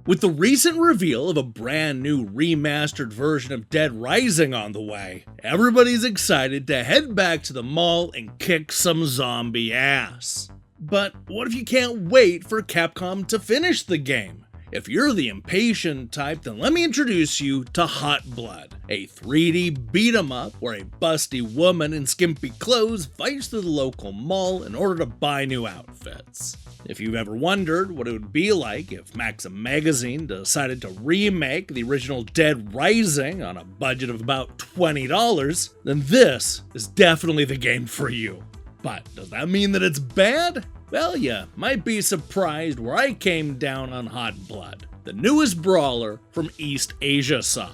With the recent reveal of a brand new remastered version of Dead Rising on the way, everybody's excited to head back to the mall and kick some zombie ass. But what if you can't wait for Capcom to finish the game? If you're the impatient type, then let me introduce you to Hot Blood, a 3D beat-em-up where a busty woman in skimpy clothes fights through the local mall in order to buy new outfits. If you've ever wondered what it would be like if Maxim Magazine decided to remake the original Dead Rising on a budget of about $20, then this is definitely the game for you. But does that mean that it's bad? Well, you might be surprised where I came down on Hot Blood, the newest brawler from EastAsiaSoft.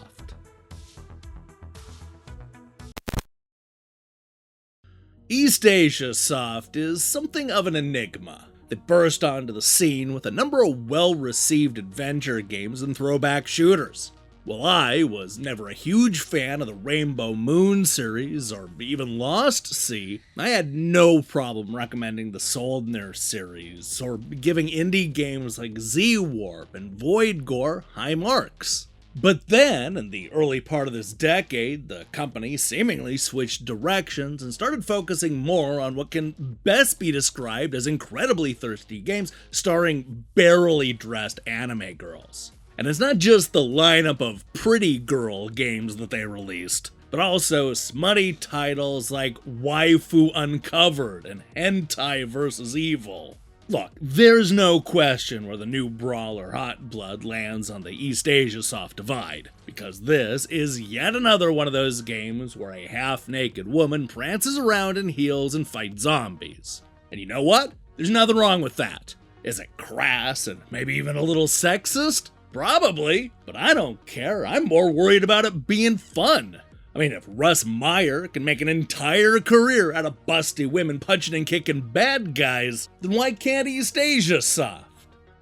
EastAsiaSoft is something of an enigma. They burst onto the scene with a number of well-received adventure games and throwback shooters. While I was never a huge fan of the Rainbow Moon series or even Lost Sea, I had no problem recommending the Soldner series or giving indie games like Z-Warp and Void Gore high marks. But then, in the early part of this decade, the company seemingly switched directions and started focusing more on what can best be described as incredibly thirsty games starring barely dressed anime girls. And it's not just the lineup of pretty girl games that they released, but also smutty titles like Waifu Uncovered and Hentai vs. Evil. Look, there's no question where the new brawler Hot Blood lands on the EastAsiaSoft divide, because this is yet another one of those games where a half-naked woman prances around in heels and fights zombies. And you know what? There's nothing wrong with that. Is it crass and maybe even a little sexist? Probably, but I don't care. I'm more worried about it being fun. I mean, if Russ Meyer can make an entire career out of busty women punching and kicking bad guys, then why can't EastAsiaSoft?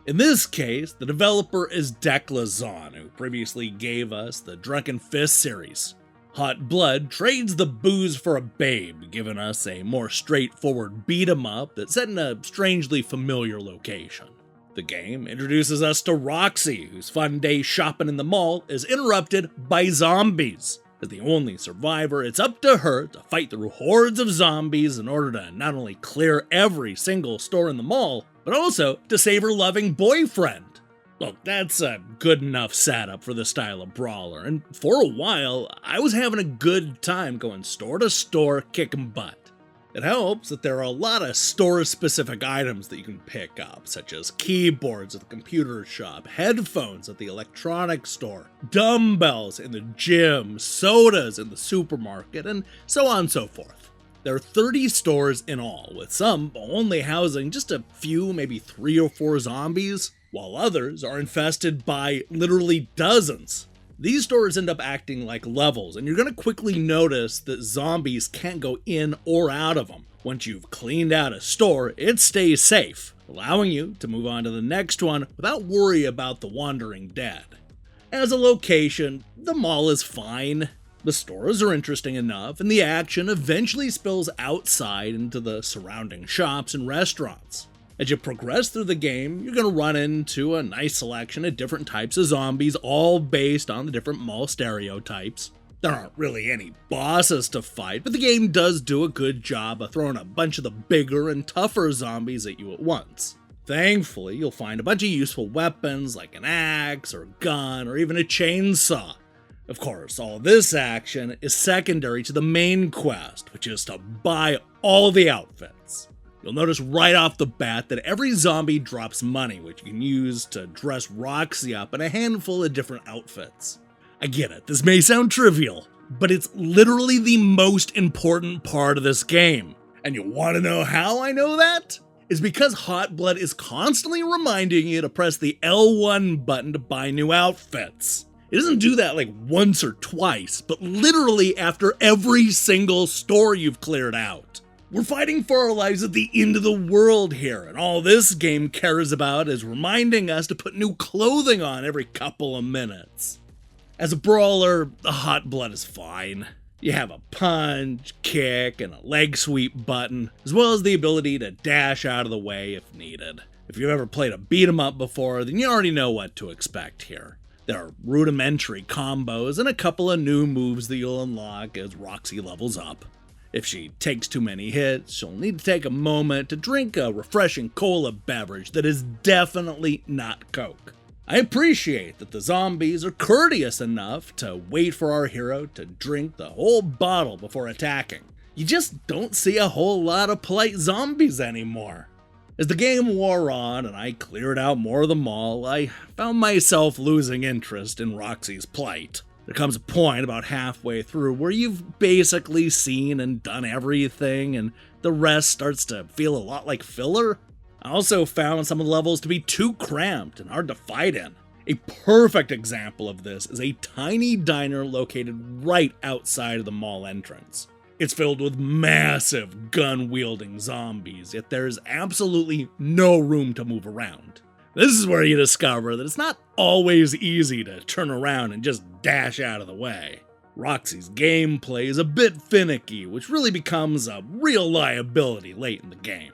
In this case, the developer is Declazon, who previously gave us the Drunken Fist series. Hot Blood trades the booze for a babe, giving us a more straightforward beat-em-up that's set in a strangely familiar location. The game introduces us to Roxy, whose fun day shopping in the mall is interrupted by zombies. As the only survivor, it's up to her to fight through hordes of zombies in order to not only clear every single store in the mall, but also to save her loving boyfriend. Look, that's a good enough setup for this style of brawler, and for a while, I was having a good time going store to store kicking butt. It helps that there are a lot of store-specific items that you can pick up, such as keyboards at the computer shop, headphones at the electronics store, dumbbells in the gym, sodas in the supermarket, and so on and so forth. There are 30 stores in all, with some only housing just a few, maybe 3 or 4 zombies, while others are infested by literally dozens. These stores end up acting like levels, and you're going to quickly notice that zombies can't go in or out of them. Once you've cleaned out a store, it stays safe, allowing you to move on to the next one without worry about the wandering dead. As a location, the mall is fine. The stores are interesting enough, and the action eventually spills outside into the surrounding shops and restaurants. As you progress through the game, you're going to run into a nice selection of different types of zombies, all based on the different mall stereotypes. There aren't really any bosses to fight, but the game does do a good job of throwing a bunch of the bigger and tougher zombies at you at once. Thankfully, you'll find a bunch of useful weapons like an axe or a gun or even a chainsaw. Of course, all this action is secondary to the main quest, which is to buy all the outfits. You'll notice right off the bat that every zombie drops money, which you can use to dress Roxy up in a handful of different outfits. I get it, this may sound trivial, but it's literally the most important part of this game. And you want to know how I know that? It's because Hot Blood is constantly reminding you to press the L1 button to buy new outfits. It doesn't do that like once or twice, but literally after every single store you've cleared out. We're fighting for our lives at the end of the world here, and all this game cares about is reminding us to put new clothing on every couple of minutes. As a brawler, the Hot Blood is fine. You have a punch, kick, and a leg sweep button, as well as the ability to dash out of the way if needed. If you've ever played a beat 'em up before, then you already know what to expect here. There are rudimentary combos and a couple of new moves that you'll unlock as Roxy levels up. If she takes too many hits, she'll need to take a moment to drink a refreshing cola beverage that is definitely not Coke. I appreciate that the zombies are courteous enough to wait for our hero to drink the whole bottle before attacking. You just don't see a whole lot of polite zombies anymore. As the game wore on and I cleared out more of the mall, I found myself losing interest in Roxy's plight. There comes a point about halfway through where you've basically seen and done everything, and the rest starts to feel a lot like filler. I also found some of the levels to be too cramped and hard to fight in. A perfect example of this is a tiny diner located right outside of the mall entrance. It's filled with massive gun-wielding zombies, yet there's absolutely no room to move around. This is where you discover that it's not always easy to turn around and just dash out of the way. Roxy's gameplay is a bit finicky, which really becomes a real liability late in the game.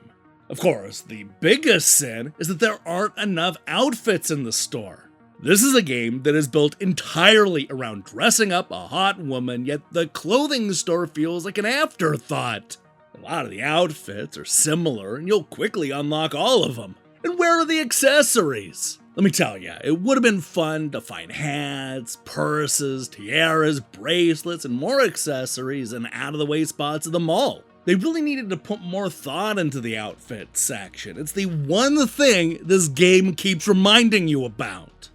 Of course, the biggest sin is that there aren't enough outfits in the store. This is a game that is built entirely around dressing up a hot woman, yet the clothing store feels like an afterthought. A lot of the outfits are similar, and you'll quickly unlock all of them. And where are the accessories? Let me tell you, it would have been fun to find hats, purses, tiaras, bracelets, and more accessories in out-of-the-way spots of the mall. They really needed to put more thought into the outfit section. It's the one thing this game keeps reminding you about.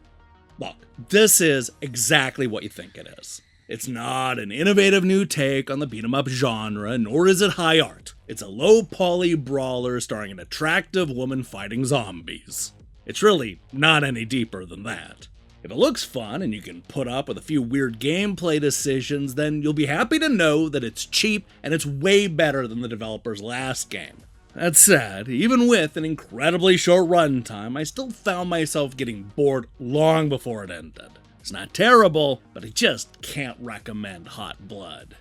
Look, this is exactly what you think it is. It's not an innovative new take on the beat-em-up genre, nor is it high art. It's a low-poly brawler starring an attractive woman fighting zombies. It's really not any deeper than that. If it looks fun and you can put up with a few weird gameplay decisions, then you'll be happy to know that it's cheap and it's way better than the developer's last game. That said, even with an incredibly short runtime, I still found myself getting bored long before it ended. It's not terrible, but I just can't recommend Hot Blood.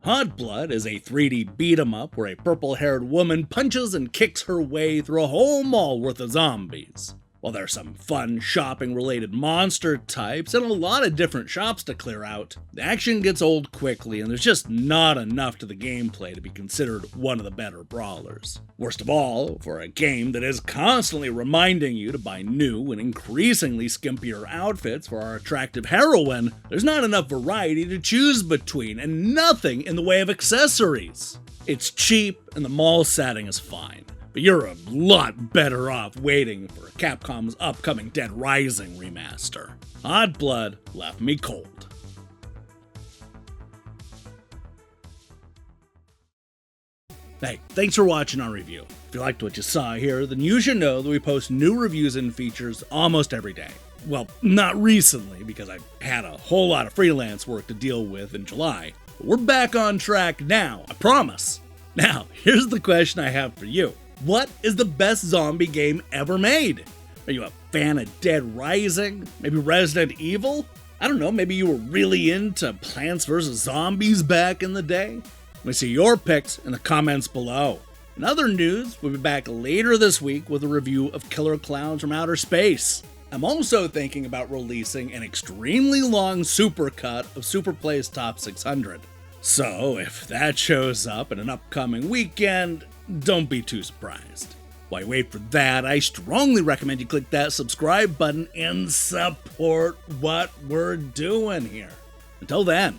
Hot Blood is a 3D beat-em-up where a purple-haired woman punches and kicks her way through a whole mall worth of zombies. While there's some fun shopping-related monster types and a lot of different shops to clear out, the action gets old quickly and there's just not enough to the gameplay to be considered one of the better brawlers. Worst of all, for a game that is constantly reminding you to buy new and increasingly skimpier outfits for our attractive heroine, there's not enough variety to choose between and nothing in the way of accessories. It's cheap and the mall setting is fine. But you're a lot better off waiting for Capcom's upcoming Dead Rising remaster. Hot Blood left me cold. Hey, thanks for watching our review. If you liked what you saw here, then you should know that we post new reviews and features almost every day. Well, not recently, because I've had a whole lot of freelance work to deal with in July. But we're back on track now, I promise. Now, here's the question I have for you. What is the best zombie game ever made? Are you a fan of Dead Rising? Maybe Resident Evil? I don't know, maybe you were really into Plants vs. Zombies back in the day? Let me see your picks in the comments below. In other news, we'll be back later this week with a review of Killer Clowns from Outer Space. I'm also thinking about releasing an extremely long supercut of Superplay's Top 600. So, if that shows up in an upcoming weekend, don't be too surprised. While you wait for that, I strongly recommend you click that subscribe button and support what we're doing here. Until then,